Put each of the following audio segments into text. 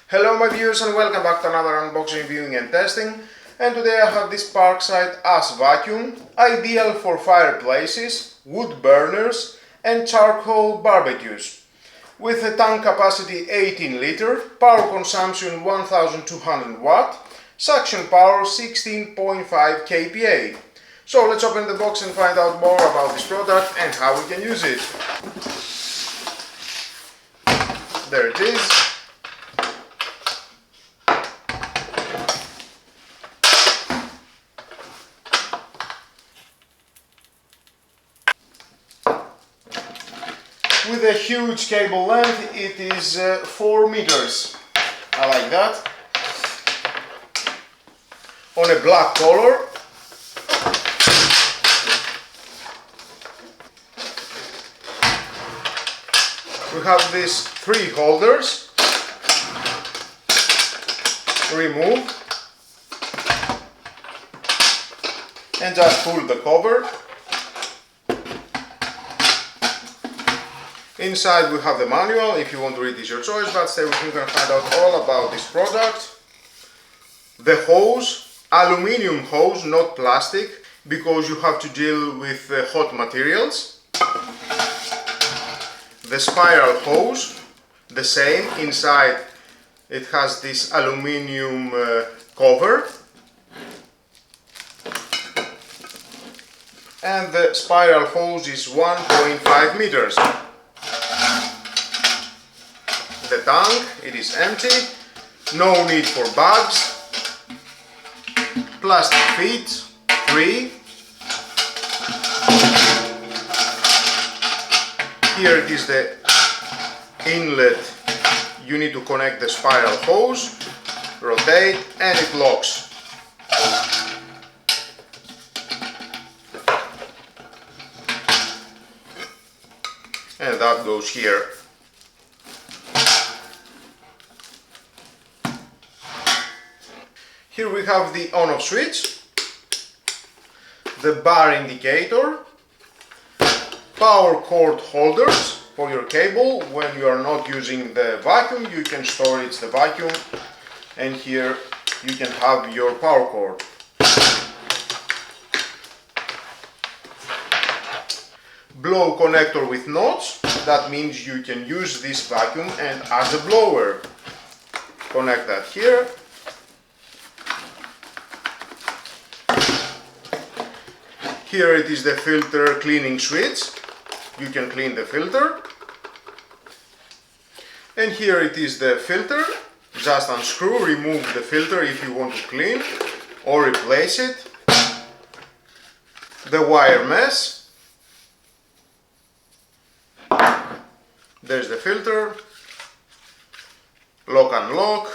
Hello my viewers and welcome back to another unboxing, viewing and testing. And today I have this Parkside Ash Vacuum, ideal for fireplaces, wood burners and charcoal barbecues. With a tank capacity 18 liter, power consumption 1200 watt, suction power 16.5 kPa. So let's open the box and find out more about this product and how we can use it. There it is. With a huge cable length, it is 4 meters. I like that. On a black color. We have these 3 holders. Remove. And just pull the cover. Inside we have the manual. If you want to read, it's your choice, but stay with me, you're going to find out all about this product. The hose, aluminium hose, not plastic, because you have to deal with hot materials. The spiral hose, the same. Inside it has this aluminium cover. And the spiral hose is 1.5 meters. The tank, it is empty, no need for bags, plastic feet, 3. Here it is the inlet, you need to connect the spiral hose, rotate and it locks. And that goes here. Here we have the on-off switch, the bar indicator, power cord holders for your cable. When you are not using the vacuum, you can store it's the vacuum, and here you can have your power cord. Blow connector with nodes, that means you can use this vacuum and as a blower. Connect that here. Here it is the filter cleaning switch, you can clean the filter. And here it is the filter, just unscrew, remove the filter if you want to clean or replace it. The wire mesh, there's the filter, lock and lock,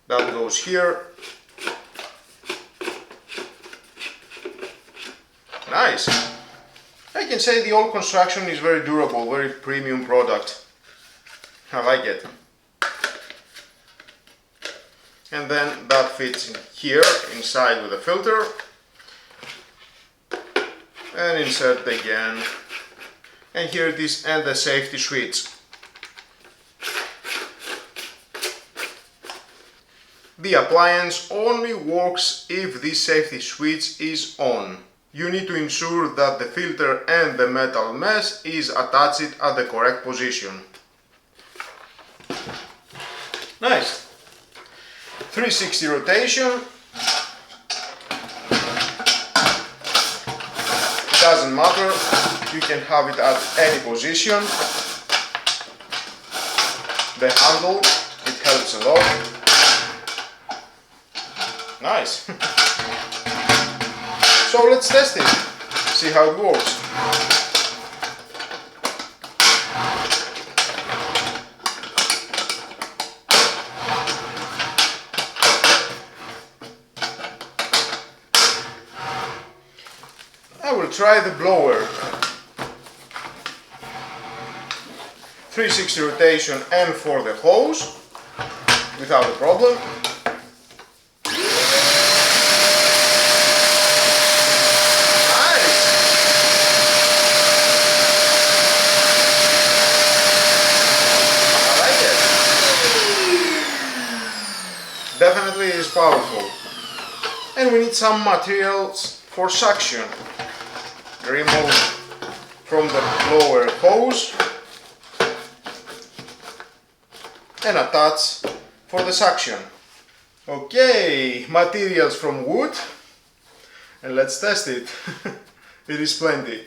that goes here. Nice. I can say the whole construction is very durable, very premium product. I like it. And then that fits in here, inside with the filter. And insert again. And here it is, and the safety switch. The appliance only works if this safety switch is on. You need to ensure that the filter and the metal mesh is attached at the correct position. Nice. 360 rotation. It doesn't matter, you can have it at any position. The handle, it helps a lot. Nice. So let's test it, see how it works. I will try the blower. 360 rotation and for the hose, without a problem. is powerful. And we need some materials for suction. Remove from the blower hose and attach for the suction. Okay, materials from wood, and let's test it. It is plenty.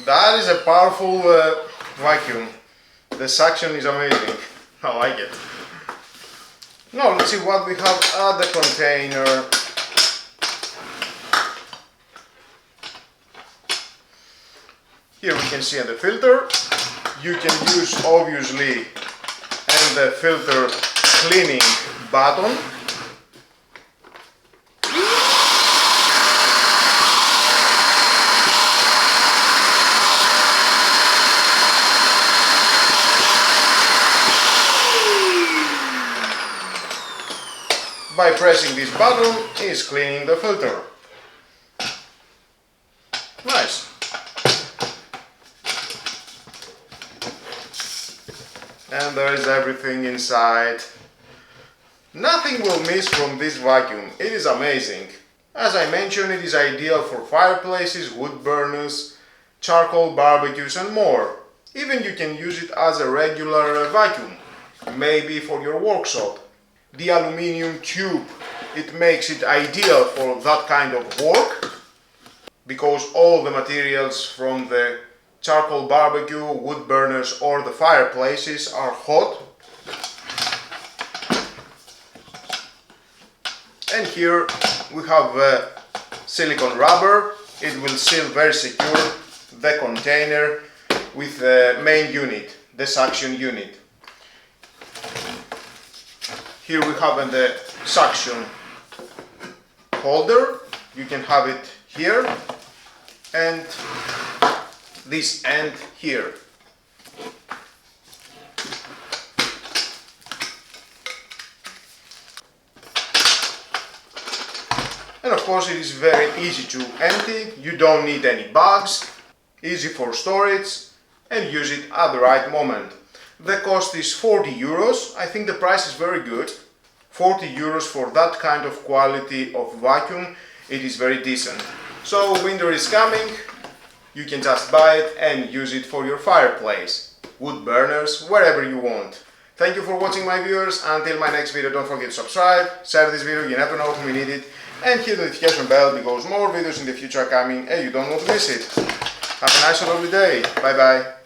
That is a powerful vacuum. The suction is amazing. I like it. Now let's see what we have at the container. Here we can see the filter. You can use obviously and the filter cleaning button. By pressing this button, is cleaning the filter. Nice. And there is everything inside. Nothing will miss from this vacuum. It is amazing. As I mentioned, it is ideal for fireplaces, wood burners, charcoal barbecues and more. Even you can use it as a regular vacuum, maybe for your workshop. The aluminium tube, it makes it ideal for that kind of work because all the materials from the charcoal barbecue, wood burners or the fireplaces are hot. And here we have silicone rubber. It will seal very secure the container with the main unit, the suction unit. Here we have the suction holder. You can have it here and this end here. And of course it is very easy to empty. You don't need any bags. Easy for storage and use it at the right moment. The cost is 40 euros. I think the price is very good. 40 euros for that kind of quality of vacuum, it is very decent. So winter is coming, you can just buy it and use it for your fireplace, wood burners, wherever you want. Thank you for watching my viewers. Until my next video, don't forget to subscribe, share this video, you never know who will need it, and hit the notification bell because more videos in the future are coming and you don't want to miss it. Have a nice and lovely day. Bye bye.